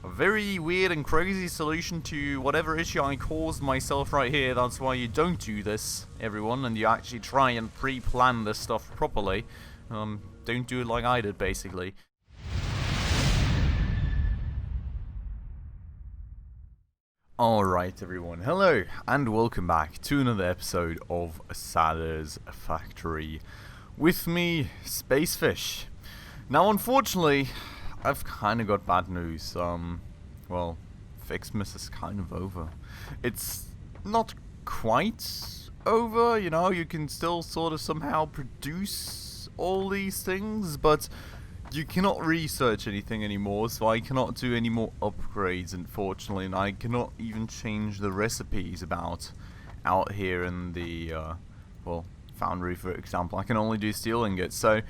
a very weird and crazy solution to whatever issue I caused myself right here. That's why you don't do this, everyone, and you actually try and pre-plan this stuff properly. Don't do it like I did, basically. Alright everyone, hello and welcome back to another episode of Satisfactory. With me, Spacefish. Now unfortunately, I've kind of got bad news. Well, FICSMAS is kind of over. It's not quite over, you know, you can still sort of somehow produce all these things, but you cannot research anything anymore, so I cannot do any more upgrades, unfortunately, and I cannot even change the recipes out here in the, well, foundry, for example. I can only do steel ingots, so,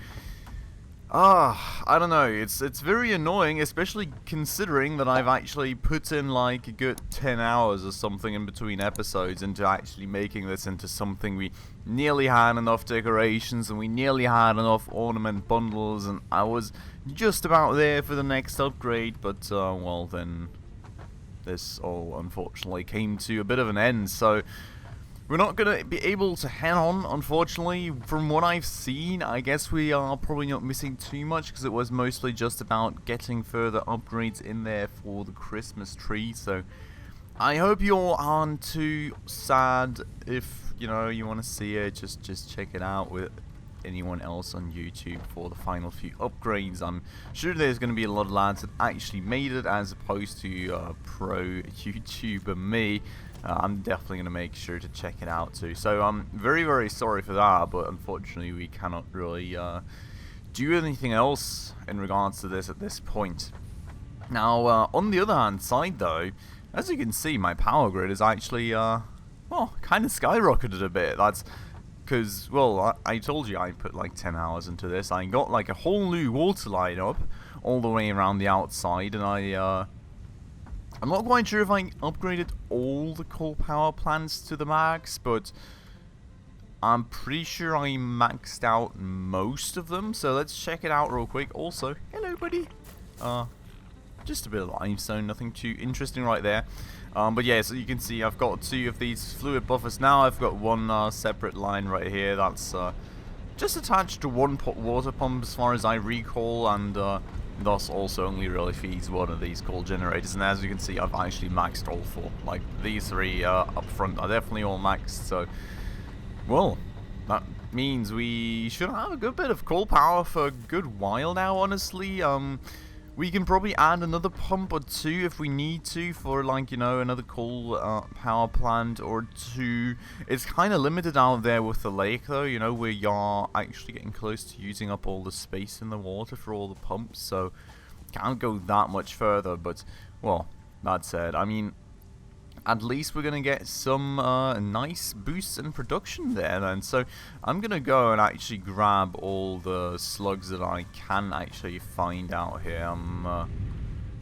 I don't know, it's very annoying, especially considering that I've actually put in, like, a good 10 hours or something in between episodes into actually making this into something. We nearly had enough decorations, and we nearly had enough ornament bundles, and I was just about there for the next upgrade, but, well, then this all unfortunately came to a bit of an end, so we're not going to be able to head on, unfortunately. From what I've seen, I guess we are probably not missing too much, because it was mostly just about getting further upgrades in there for the Christmas tree, so I hope you all aren't too sad. If, you know, you want to see it, just check it out with anyone else on YouTube for the final few upgrades. I'm sure there's going to be a lot of lads that actually made it, as opposed to pro YouTuber me. I'm definitely going to make sure to check it out too. So I'm very, very sorry for that, but unfortunately we cannot really do anything else in regards to this at this point. Now, on the other hand side though, as you can see, my power grid is actually, well, kind of skyrocketed a bit. That's because, well, I told you I put like 10 hours into this. I got like a whole new water line up all the way around the outside, and I'm not quite sure if I upgraded all the coal power plants to the max, but I'm pretty sure I maxed out most of them, so let's check it out real quick. Also, hello buddy. Just a bit of limestone, nothing too interesting right there. But yeah, so you can see I've got 2 of these fluid buffers now. I've got one separate line right here that's just attached to one water pump as far as I recall, and thus also only really feeds one of these coal generators. And as you can see, I've actually maxed all 4. Like, these 3 up front are definitely all maxed, so, well, that means we should have a good bit of coal power for a good while now, honestly. We can probably add another pump or 2 if we need to for, like, you know, another coal power plant or 2. It's kind of limited out there with the lake, though, you know, we are actually getting close to using up all the space in the water for all the pumps, so can't go that much further. But, well, that said, I mean, at least we're going to get some nice boosts in production there then. So I'm going to go and actually grab all the slugs that I can actually find out here. I'm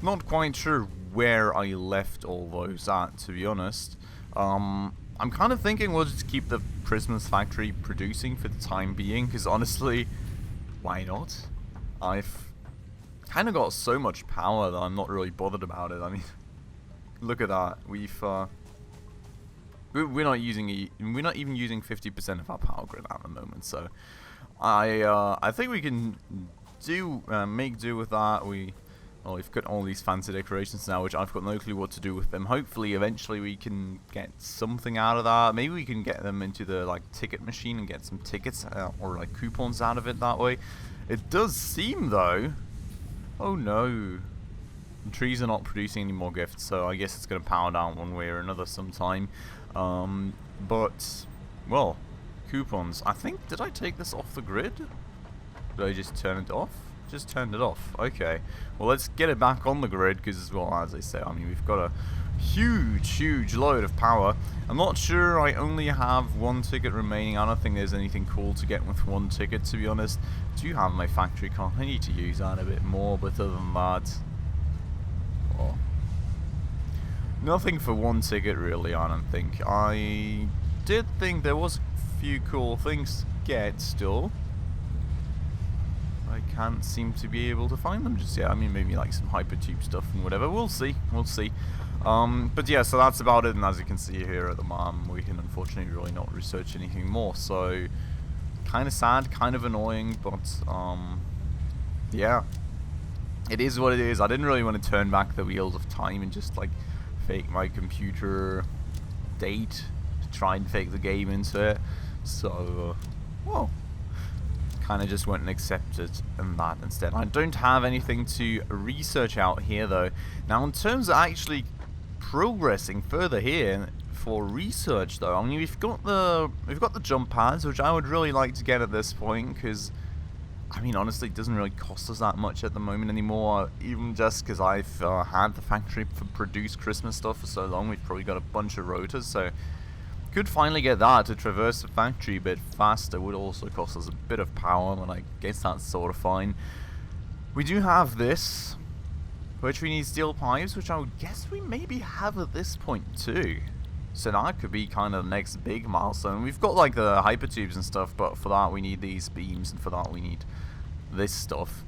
not quite sure where I left all those at, to be honest. I'm kind of thinking we'll just keep the Christmas factory producing for the time being, because honestly, why not? I've kind of got so much power that I'm not really bothered about it. I mean, look at that. We're not even using 50% of our power grid at the moment. So I think we can make do with that. We've got all these fancy decorations now, which I've got no clue what to do with them. Hopefully, eventually we can get something out of that. Maybe we can get them into the ticket machine and get some tickets or like coupons out of it that way. It does seem though. Oh no. The trees are not producing any more gifts, so I guess it's going to power down one way or another sometime. But, well, coupons. I think, did I take this off the grid? Did I just turn it off? Just turned it off. Okay. Well, let's get it back on the grid, because, well, as I say, I mean, we've got a huge load of power. I'm not sure, I only have 1 ticket remaining. I don't think there's anything cool to get with 1 ticket, to be honest. I do have my factory card. I need to use that a bit more, but other than that, well, nothing for 1 ticket really, I don't think. I did think there was a few cool things to get still. Like can't seem to be able to find them just yet. I mean, maybe like some hypertube stuff and whatever. We'll see. We'll see. But yeah, so that's about it. And as you can see here at the moment, we can unfortunately really not research anything more. So kind of sad, kind of annoying, but yeah, it is what it is. I didn't really want to turn back the wheels of time and just like fake my computer date to try and fake the game into it. So well, kind of just went and accepted and that instead. I don't have anything to research out here though. Now in terms of actually progressing further here for research though, I mean we've got the jump pads, which I would really like to get at this point, because I mean honestly it doesn't really cost us that much at the moment anymore, even just because I've had the factory produce Christmas stuff for so long. We've probably got a bunch of rotors, so could finally get that to traverse the factory a bit faster. Would also cost us a bit of power, but I guess that's sort of fine. We do have this, which we need steel pipes, which I would guess we maybe have at this point too. So that could be kind of the next big milestone. We've got like the hypertubes and stuff, but for that we need these beams, and for that we need this stuff.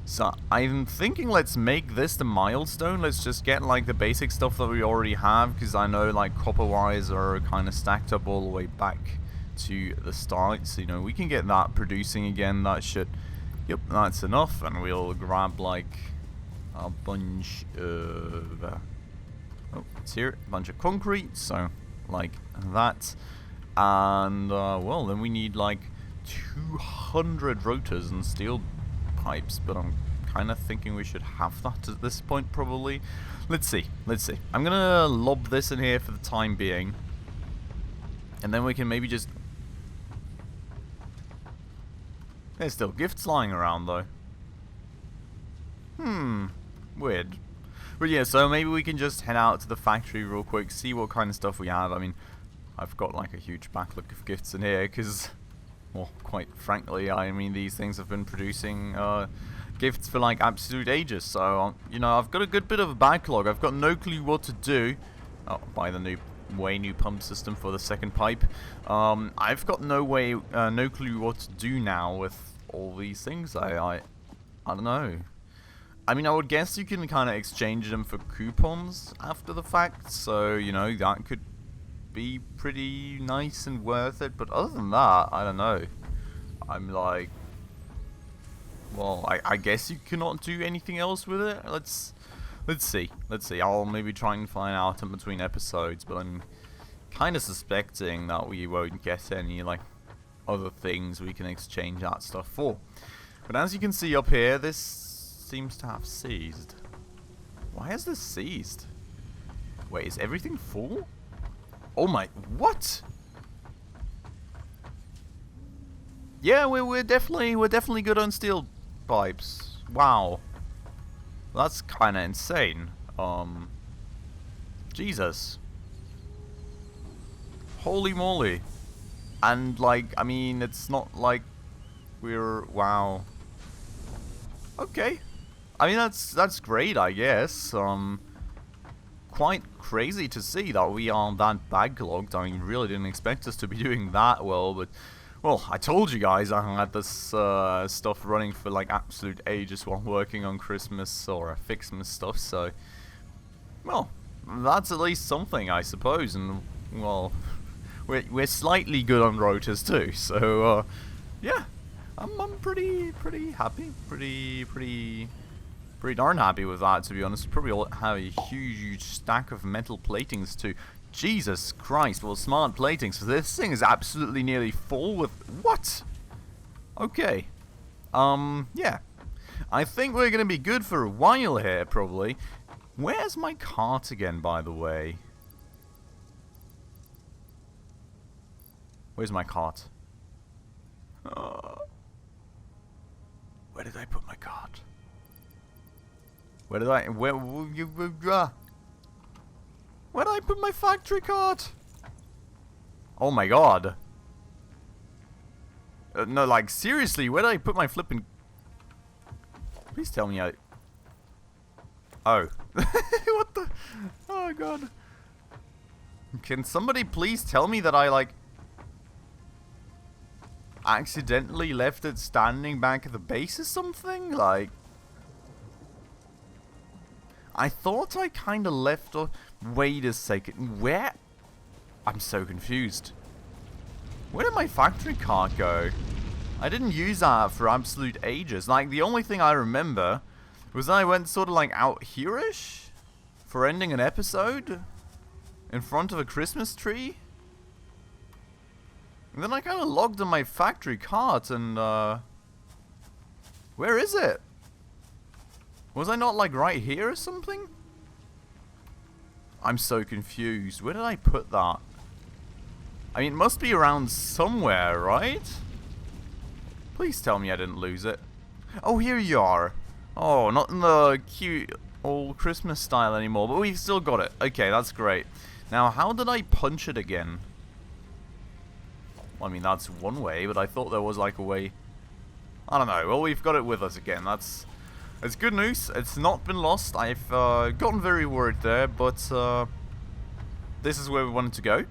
So I'm thinking let's make this the milestone. Let's just get like the basic stuff that we already have, because I know like copper wires are kind of stacked up all the way back to the start. So you know we can get that producing again. That should, yep, that's enough. And we'll grab like a bunch of oh, it's here, a bunch of concrete. So like that, and well then we need like 200 rotors and steel pipes, but I'm kind of thinking we should have that at this point probably. Let's see. I'm gonna lob this in here for the time being, and then we can maybe just... There's still gifts lying around though. Weird. But yeah, so maybe we can just head out to the factory real quick, see what kind of stuff we have. I mean, I've got like a huge backlog of gifts in here because, well, quite frankly, I mean, these things have been producing gifts for like absolute ages. So, you know, I've got a good bit of a backlog. I've got no clue what to do. Oh, buy the new pump system for the second pipe. I've got no clue what to do now with all these things. I don't know. I mean, I would guess you can kind of exchange them for coupons after the fact. So, you know, that could be pretty nice and worth it, but other than that, I don't know. I'm like, well, I guess you cannot do anything else with it. Let's see. I'll maybe try and find out in between episodes, but I'm kind of suspecting that we won't get any like other things we can exchange that stuff for. But as you can see up here, this seems to have seized. Why is this seized? Wait, is everything full? Oh my, what? Yeah, we're definitely good on steel pipes. Wow. That's kinda insane. Jesus. Holy moly. And like, I mean, it's not like we're, wow. Okay. I mean, that's great, I guess. Quite crazy to see that we are that backlogged. I mean, really didn't expect us to be doing that well, but, well, I told you guys I had this stuff running for like absolute ages while working on Christmas or FICSMAS stuff, so, well, that's at least something, I suppose, and, well, we're slightly good on rotors too, so, yeah, I'm pretty happy, pretty darn happy with that, to be honest. Probably will have a huge stack of metal platings too. Jesus Christ, well, smart platings. So this thing is absolutely nearly full with... What? Okay. Yeah. I think we're going to be good for a while here, probably. Where's my cart again, by the way? Where's my cart? Where did I put my cart? Where did I put my factory cart? Oh my god. No, like, seriously, where did I put my flippin'... Please tell me I... Oh. What the... Oh god. Can somebody please tell me that I, like... accidentally left it standing back at the base or something? Like, I thought I kind of left off. Wait a second. Where? I'm so confused. Where did my factory cart go? I didn't use that for absolute ages. Like, the only thing I remember was that I went sort of like out here-ish for ending an episode in front of a Christmas tree. And then I kind of logged on my factory cart and, where is it? Was I not, like, right here or something? I'm so confused. Where did I put that? I mean, it must be around somewhere, right? Please tell me I didn't lose it. Oh, here you are. Oh, not in the cute old Christmas style anymore, but we've still got it. Okay, that's great. Now, how did I punch it again? Well, I mean, that's one way, but I thought there was, like, a way. I don't know. Well, we've got it with us again. It's good news. It's not been lost. I've gotten very worried there, but this is where we wanted to go.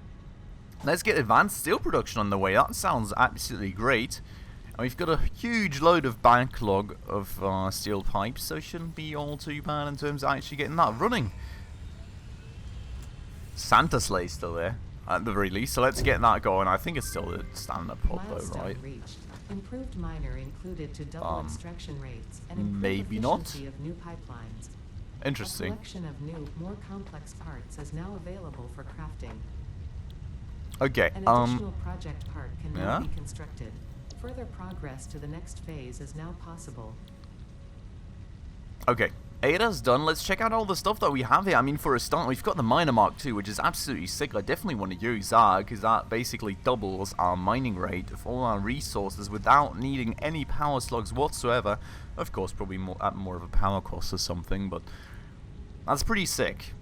Let's get advanced steel production on the way. That sounds absolutely great. And we've got a huge load of backlog of steel pipes, so it shouldn't be all too bad in terms of actually getting that running. Santa Sleigh's still there, at the very least, so let's get that going. I think it's still a stand-up pod though, right? Reached. Improved miner included to double extraction rates and improve maybe efficiency not. of new pipelines. Interesting. A collection of new, more complex parts is now available for crafting. Okay, An additional project part can now yeah? be constructed. Further progress to the next phase is now possible. Okay, Ada's done. Let's check out all the stuff that we have here. I mean, for a start, we've got the Miner Mark II, which is absolutely sick. I definitely want to use that, because that basically doubles our mining rate of all our resources without needing any power slugs whatsoever. Of course, probably at more of a power cost or something, but that's pretty sick.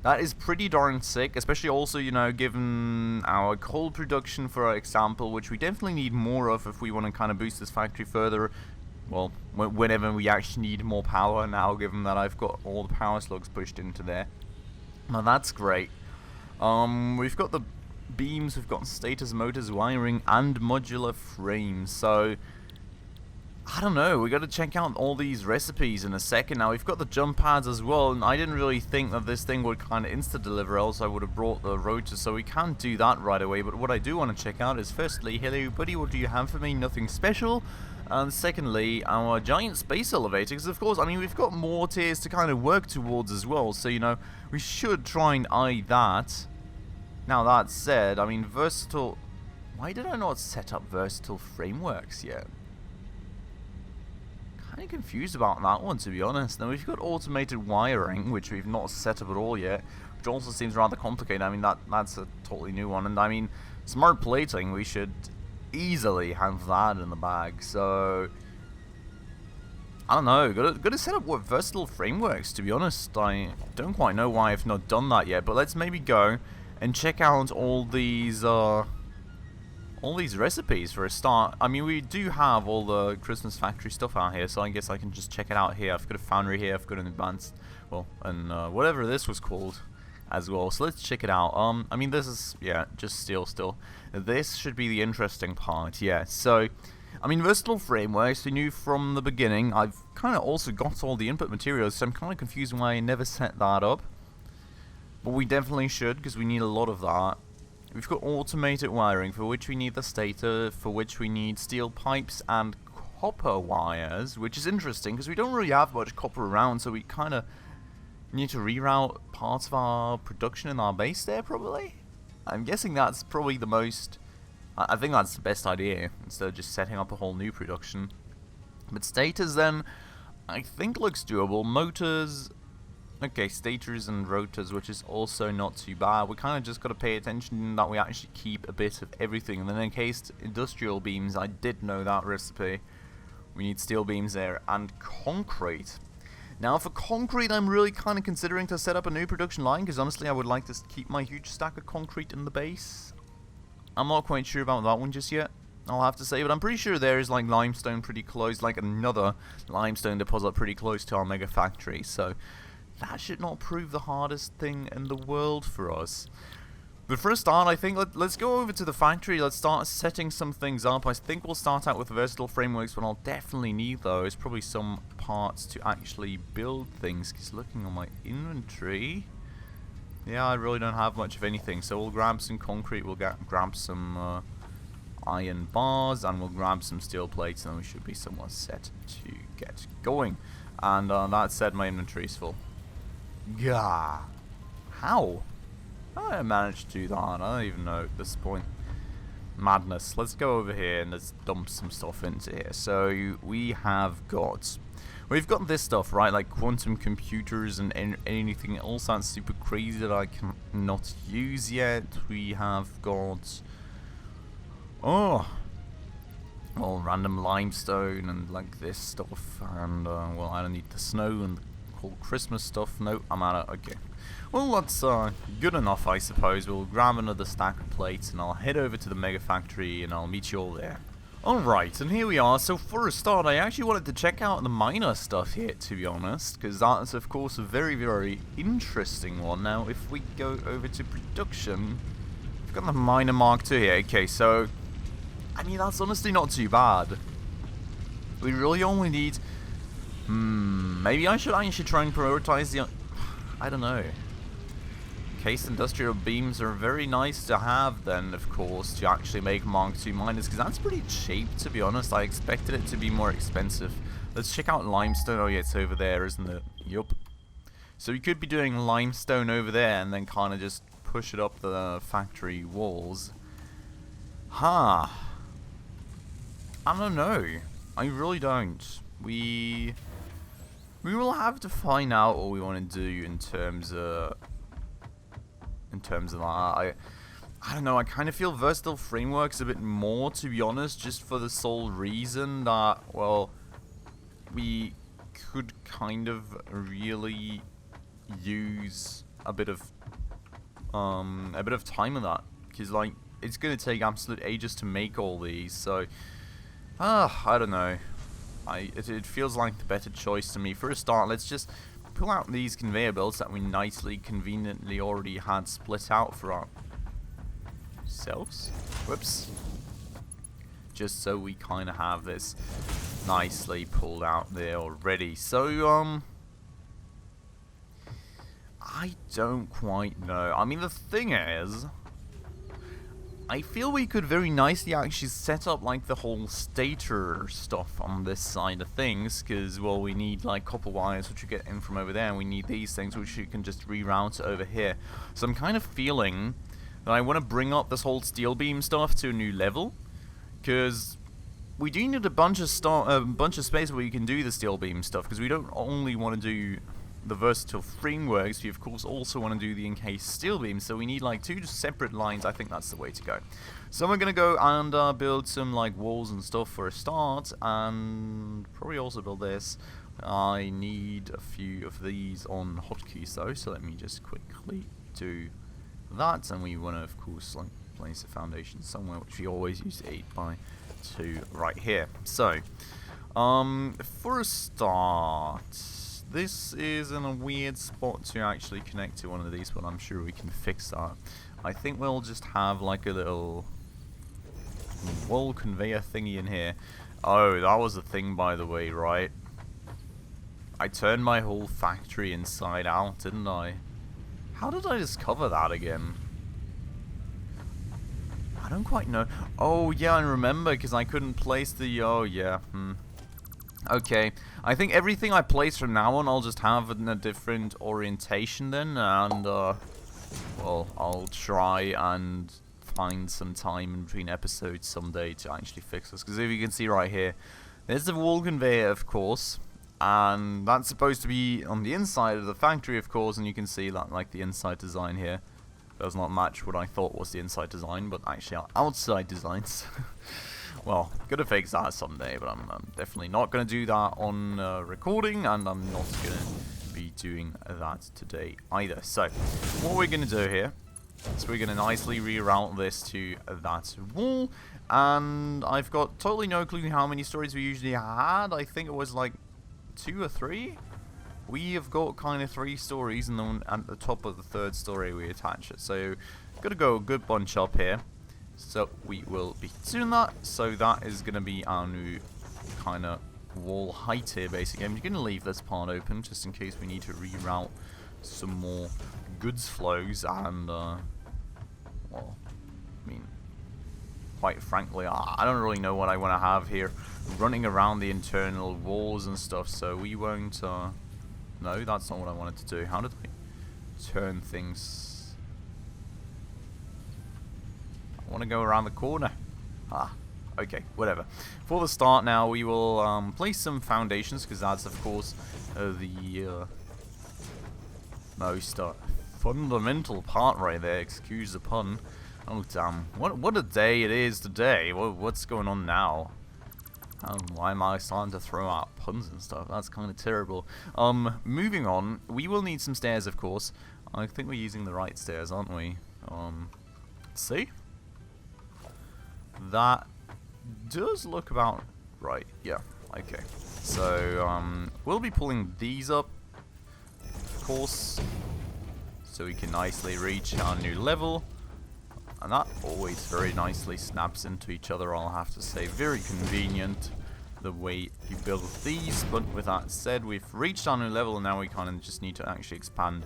That is pretty darn sick, especially also, you know, given our coal production, for example, which we definitely need more of if we want to kind of boost this factory further. Well, whenever we actually need more power now, given that I've got all the power slugs pushed into there. Now that's great. We've got the beams, we've got status motors, wiring, and modular frames. So, I don't know, we got to check out all these recipes in a second. Now, we've got the jump pads as well, and I didn't really think that this thing would kind of insta-deliver, else I would have brought the rotors, so we can't do that right away. But what I do want to check out is, firstly, hello buddy, what do you have for me? Nothing special. And secondly, our giant space elevator, because of course, I mean, we've got more tiers to kind of work towards as well, so, you know, we should try and eye that. Now, that said, I mean, versatile... Why did I not set up versatile frameworks yet? Kind of confused about that one, to be honest. Now, we've got automated wiring, which we've not set up at all yet, which also seems rather complicated. I mean, that's a totally new one, and I mean, smart plating, we should easily have that in the bag. So I don't know, gotta set up what versatile frameworks, to be honest. I don't quite know why I've not done that yet, but let's maybe go and check out all these recipes for a start. I mean, we do have all the Christmas factory stuff out here, so I guess I can just check it out here. I've got a foundry here, I've got an advanced, well, and whatever this was called as well. So let's check it out. I mean, this is, yeah, just steel still. This should be the interesting part, yeah. So, I mean, versatile frameworks, we knew from the beginning. I've kind of also got all the input materials, so I'm kind of confused why I never set that up. But we definitely should, because we need a lot of that. We've got automated wiring, for which we need the stator, for which we need steel pipes and copper wires, which is interesting, because we don't really have much copper around, so we kind of need to reroute parts of our production in our base there, probably? I'm guessing that's probably the most... I think that's the best idea, instead of just setting up a whole new production. But stators then, I think looks doable. Motors... Okay, stators and rotors, which is also not too bad. We kind of just got to pay attention that we actually keep a bit of everything. And then in case industrial beams, I did know that recipe. We need steel beams there, and concrete. Now for concrete, I'm really kind of considering to set up a new production line, because honestly I would like to keep my huge stack of concrete in the base. I'm not quite sure about that one just yet, I'll have to say, but I'm pretty sure there is like limestone pretty close, like another limestone deposit pretty close to our megafactory, so that should not prove the hardest thing in the world for us. But for a start, I think let's go over to the factory. Let's start setting some things up. I think we'll start out with versatile frameworks. What I'll definitely need, though, is probably some parts to actually build things. Because looking on my inventory, yeah, I really don't have much of anything. So we'll grab some concrete. We'll grab some iron bars, and we'll grab some steel plates, and then we should be somewhat set to get going. And that said, my inventory is full. Gah. How? I managed to do that. I don't even know at this point. Madness. Let's go over here and let's dump some stuff into here. So we've got this stuff, right? Like quantum computers and anything else that's super crazy that I cannot use yet. We have got well, random limestone and like this stuff, and well, I don't need the snow and the whole Christmas stuff. No, I'm out of. Okay. Well, that's good enough, I suppose. We'll grab another stack of plates and I'll head over to the megafactory and I'll meet you all there. Alright, and here we are. So for a start, I actually wanted to check out the miner stuff here, to be honest, because that's of course a very, very interesting one. Now, if we go over to production, we've got the miner Mark II here. Okay, so I mean, that's honestly not too bad. We really only need... maybe I should try and prioritize the... I don't know. Case industrial beams are very nice to have then, of course, to actually make Mark II miners, because that's pretty cheap, to be honest. I expected it to be more expensive. Let's check out limestone. Oh yeah, it's over there, isn't it? Yup. So we could be doing limestone over there and then kind of just push it up the factory walls. Huh. I don't know. I really don't. We will have to find out what we want to do in terms of that. I don't know. I kind of feel versatile frameworks a bit more, to be honest, just for the sole reason that, well, we could kind of really use a bit of time on that, because like it's gonna take absolute ages to make all these. So, I don't know. It feels like the better choice to me. For a start, let's just pull out these conveyor belts that we nicely, conveniently already had split out for ourselves. Whoops. Just so we kind of have this nicely pulled out there already. So, I don't quite know. I mean, the thing is, I feel we could very nicely actually set up like the whole stator stuff on this side of things, because, well, we need like copper wires which we get in from over there, and we need these things which you can just reroute over here. So I'm kind of feeling that I want to bring up this whole steel beam stuff to a new level, because we do need a bunch of space where you can do the steel beam stuff, because we don't only want to do the versatile frameworks, we of course also want to do the encased steel beams, so we need like two separate lines. I think that's the way to go. So we're gonna go and build some like walls and stuff for a start, and probably also build this. I need a few of these on hotkeys though, so let me just quickly do that, and we want to of course like place a foundation somewhere, which we always use 8x2 right here. So for a start, this is in a weird spot to actually connect to one of these, but I'm sure we can fix that. I think we'll just have like a little wall conveyor thingy in here. Oh, that was a thing, by the way, right? I turned my whole factory inside out, didn't I? How did I discover that again? I don't quite know. Oh, yeah, I remember, because I couldn't place the... Oh, yeah, Okay, I think everything I place from now on, I'll just have in a different orientation then, and, well, I'll try and find some time in between episodes someday to actually fix this, because if you can see right here, there's the wall conveyor, of course, and that's supposed to be on the inside of the factory, of course, and you can see that, like, the inside design here does not match what I thought was the inside design, but actually our outside designs. Well, gonna fix that someday, but I'm definitely not gonna do that on recording, and I'm not gonna be doing that today either. So, what we're gonna do here is we're gonna nicely reroute this to that wall, and I've got totally no clue how many stories we usually had. I think it was like 2 or 3. we have got kind of 3 stories, and then at the top of the 3rd story we attach it. So gotta go a good bunch up here. So we will be doing that. So that is gonna be our new kind of wall height here, basically. I'm gonna leave this part open just in case we need to reroute some more goods flows, and well, I mean, quite frankly, I don't really know what I want to have here running around the internal walls and stuff, so we won't, no, that's not what I wanted to do. How did I turn things? I want to go around the corner. Okay, whatever. For the start now, we will place some foundations, because that's, of course, the most fundamental part right there, excuse the pun. Oh damn, what a day it is today. What's going on now? Why am I starting to throw out puns and stuff? That's kind of terrible. Moving on, we will need some stairs, of course. I think we're using the right stairs, aren't we? Let's see. That does look about right. Yeah, okay. So, we'll be pulling these up, of course, so we can nicely reach our new level. And that always very nicely snaps into each other, I'll have to say. Very convenient the way you build these. But with that said, we've reached our new level, and now we kind of just need to actually expand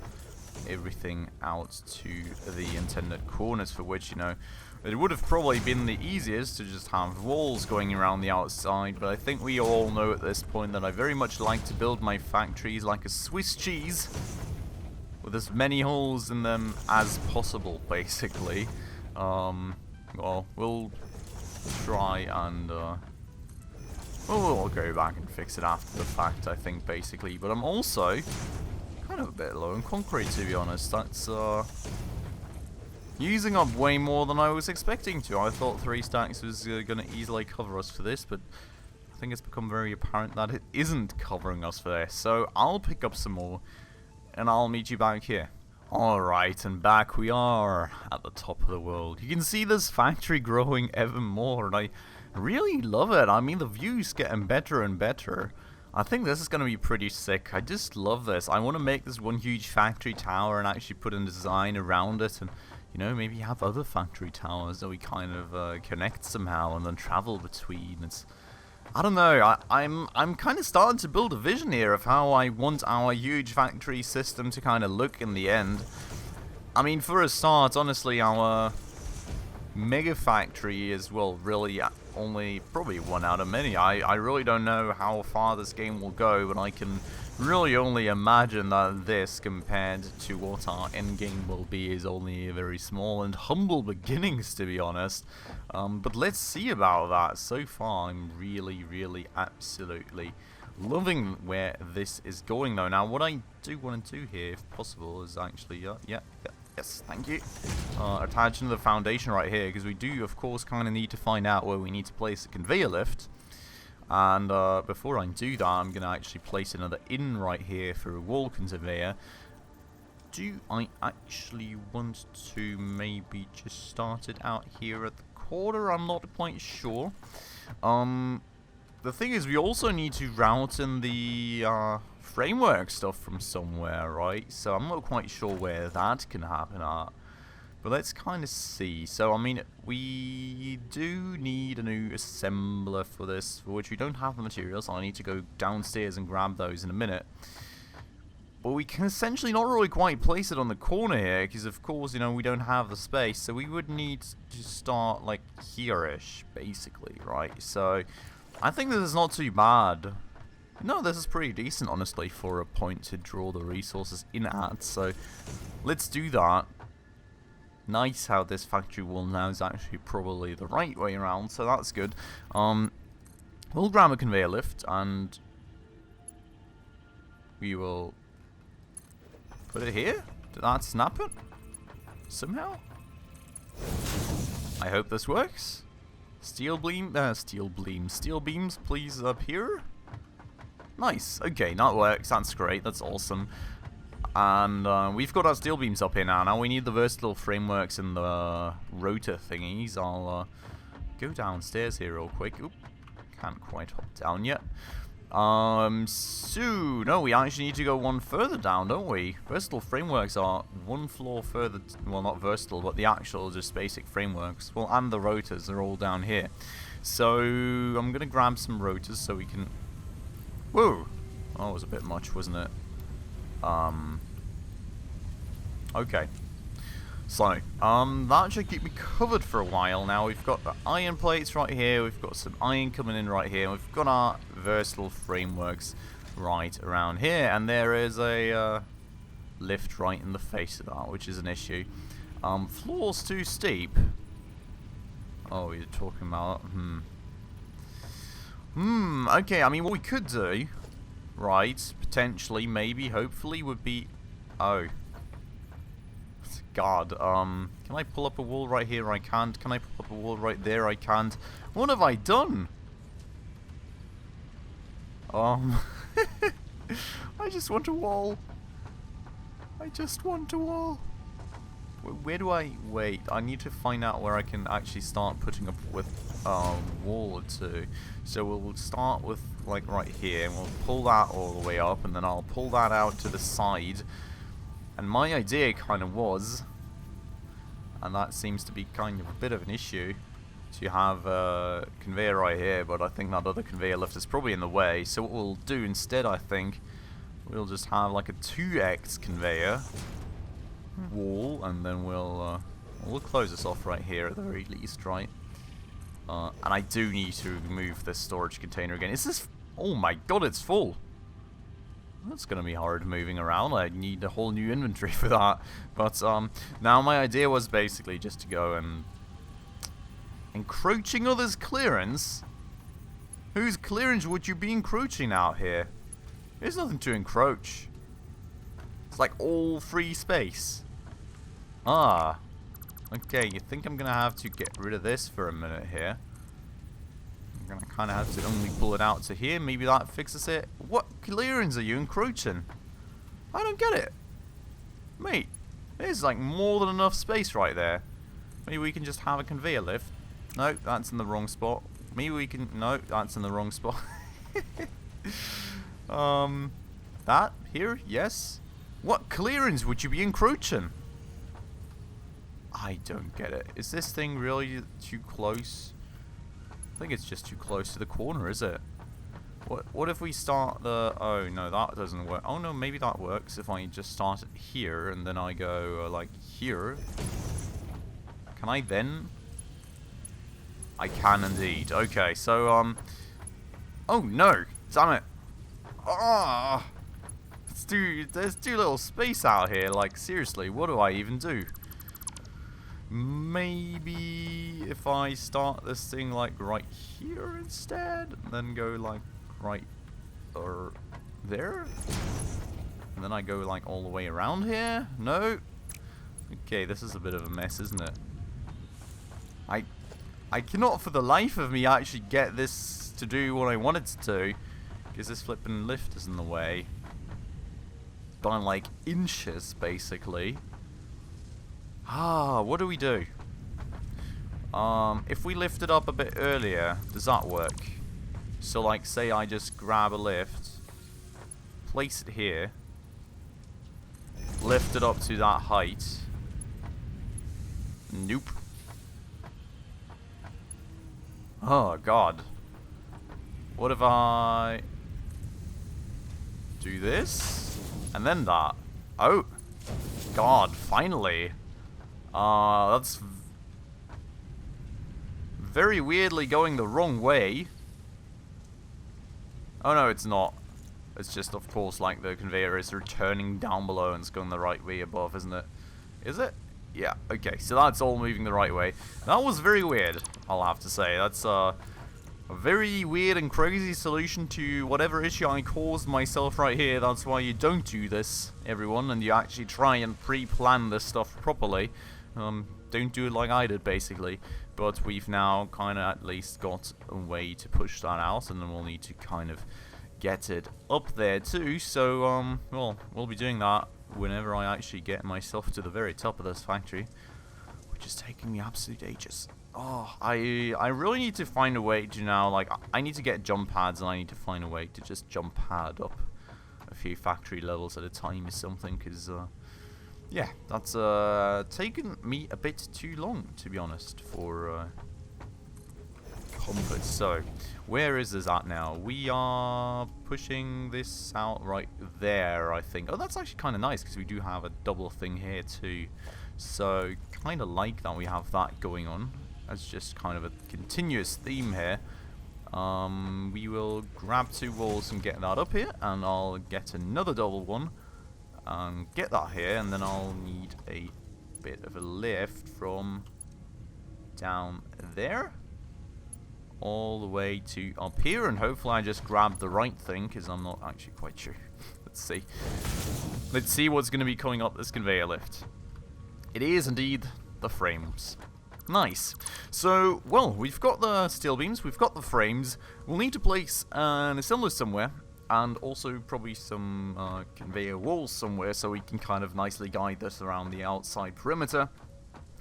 everything out to the intended corners, for which, you know, it would have probably been the easiest to just have walls going around the outside. But I think we all know at this point that I very much like to build my factories like a Swiss cheese, with as many holes in them as possible, basically. Well, we'll try and, we'll go back and fix it after the fact, I think, basically. But I'm also kind of a bit low on concrete, to be honest. That's, using up way more than I was expecting to. I thought 3 stacks was gonna easily cover us for this, but I think it's become very apparent that it isn't covering us for this. So I'll pick up some more, and I'll meet you back here. Alright, and back we are at the top of the world. You can see this factory growing ever more, and I really love it. I mean, the view's getting better and better. I think this is going to be pretty sick. I just love this. I want to make this one huge factory tower and actually put a design around it, and, you know, maybe have other factory towers that we kind of connect somehow and then travel between. It's, I don't know, I'm kind of starting to build a vision here of how I want our huge factory system to kind of look in the end. I mean, for a start, honestly, our megafactory is, well, really only probably one out of many. I really don't know how far this game will go, but I can really only imagine that this, compared to what our end game will be, is only a very small and humble beginnings, to be honest. But let's see about that. So far, I'm really, absolutely loving where this is going, though. Now, what I do want to do here, if possible, is actually, yes, thank you, attaching the foundation right here, because we do, of course, kind of need to find out where we need to place a conveyor lift. And before I do that, I'm going to actually place another in right here for a wall conveyor. Do I actually want to maybe just start it out here at the corner? I'm not quite sure. The thing is, we also need to route in the framework stuff from somewhere, right? So I'm not quite sure where that can happen at. But let's kind of see. So, I mean, we do need a new assembler for this, for which we don't have the materials. So I need to go downstairs and grab those in a minute. But we can essentially not really quite place it on the corner here, because, of course, you know, we don't have the space. So we would need to start, like, here-ish, basically, right? So I think this is not too bad. No, this is pretty decent, honestly, for a point to draw the resources in at. So let's do that. Nice how this factory wall now is actually probably the right way around, so that's good. We'll grab a conveyor lift, and we will put it here. Did that snap it? Somehow? I hope this works. Steel beams, please, up here. Nice. Okay, that works. That's great. That's awesome. And we've got our steel beams up here now. Now we need the versatile frameworks and the rotor thingies. I'll go downstairs here real quick. Oop, can't quite hop down yet. So, no, we actually need to go one further down, don't we? Versatile frameworks are one floor further, well, not versatile, but the actual just basic frameworks. Well, and the rotors are all down here. So, I'm gonna grab some rotors so we can... Whoa! Oh, that was a bit much, wasn't it? Okay. So, that should keep me covered for a while now. We've got the iron plates right here, we've got some iron coming in right here, and we've got our versatile frameworks right around here, and there is a lift right in the face of that, which is an issue. Floor's too steep. Oh, you're talking about... okay, I mean, what we could do, right, potentially, maybe, hopefully, would be... Oh. God, can I pull up a wall right here? I can't. Can I pull up a wall right there? I can't. What have I done? I just want a wall. I just want a wall. Where do I... Wait, I need to find out where I can actually start putting up with wall or two. So we'll start with, like, right here, and we'll pull that all the way up, and then I'll pull that out to the side. And my idea kind of was, and that seems to be kind of a bit of an issue, to have a conveyor right here, but I think that other conveyor lift is probably in the way. So what we'll do instead, I think, we'll just have like a 2x conveyor wall, and then we'll close this off right here at the very least, right? And I do need to move this storage container again. Is this... Oh my god, it's full! That's going to be hard moving around. I need a whole new inventory for that. But now my idea was basically just to go and... Encroaching others' clearance? Whose clearance would you be encroaching out here? There's nothing to encroach. It's like all free space. Ah. Okay, you think I'm going to have to get rid of this for a minute here. I'm going to kind of have to only pull it out to here. Maybe that fixes it. What clearance are you encroaching? I don't get it. Mate, there's like more than enough space right there. Maybe we can just have a conveyor lift. No, that's in the wrong spot. Maybe we can... No, that's in the wrong spot. That? Here? Yes? What clearance would you be encroaching? I don't get it. Is this thing really too close? I think it's just too close to the corner, is it? What if we start the... Oh, no, that doesn't work. Oh, no, maybe that works if I just start it here and then I go, like, here. Can I then... I can indeed. Okay, so, Oh, no! Damn it! Ah! There's too little space out here. Like, seriously, what do I even do? Maybe if I start this thing, like, right here instead, and then go, like, right or there? And then I go, like, all the way around here? No? Okay, this is a bit of a mess, isn't it? I cannot for the life of me actually get this to do what I want it to do, because this flipping lift is in the way. By like inches, basically. What do we do? If we lift it up a bit earlier, does that work? So like, say I just grab a lift, place it here, lift it up to that height. Nope. Oh god. What if I do this? And then that. Oh. God, finally. That's very weirdly going the wrong way. Oh no, it's not. It's just, of course, like the conveyor is returning down below and it's going the right way above, isn't it? Is it? Yeah, okay, so that's all moving the right way. That was very weird, I'll have to say. That's a very weird and crazy solution to whatever issue I caused myself right here. That's why you don't do this, everyone, and you actually try and pre-plan this stuff properly. Don't do it like I did, basically. But we've now kind of at least got a way to push that out, and then we'll need to kind of get it up there too. So, well, we'll be doing that whenever I actually get myself to the very top of this factory, which is taking me absolute ages. Oh, I really need to find a way to now, like, I need to get jump pads, and I need to find a way to just jump pad up a few factory levels at a time or something, because, yeah, that's taken me a bit too long, to be honest, for comfort. So, where is this at now? We are pushing this out right there, I think. Oh, that's actually kind of nice, because we do have a double thing here, too. So, kind of like that we have that going on. That's just kind of a continuous theme here. We will grab 2 walls and get that up here, and I'll get another double one and get that here, and then I'll need a bit of a lift from down there all the way to up here, and hopefully I just grabbed the right thing, because I'm not actually quite sure. Let's see what's going to be coming up this conveyor lift. It is indeed the frames. Nice. So, well, we've got the steel beams, we've got the frames. We'll need to place an assembler somewhere, and also probably some conveyor walls somewhere, so we can kind of nicely guide this around the outside perimeter.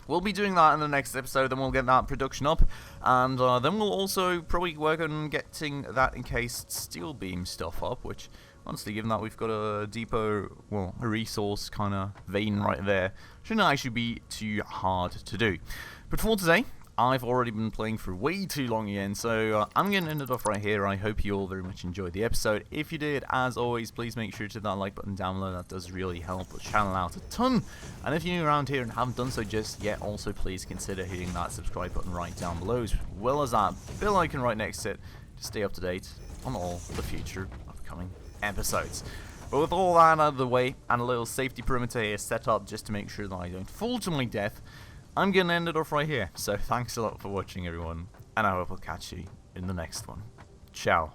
We'll be doing that in the next episode, then we'll get that production up, and then we'll also probably work on getting that encased steel beam stuff up, which, honestly, given that we've got a depot, well, a resource kind of vein right there, shouldn't actually be too hard to do. But for today, I've already been playing for way too long again, so I'm going to end it off right here. I hope you all very much enjoyed the episode. If you did, as always, please make sure to hit that like button down below. That does really help the channel out a ton. And if you're new around here and haven't done so just yet, also please consider hitting that subscribe button right down below, as well as that bell icon right next to it, to stay up to date on all the future upcoming episodes. But with all that out of the way, and a little safety perimeter here set up just to make sure that I don't fall to my death, I'm going to end it off right here. So thanks a lot for watching, everyone, and I hope I'll catch you in the next one. Ciao.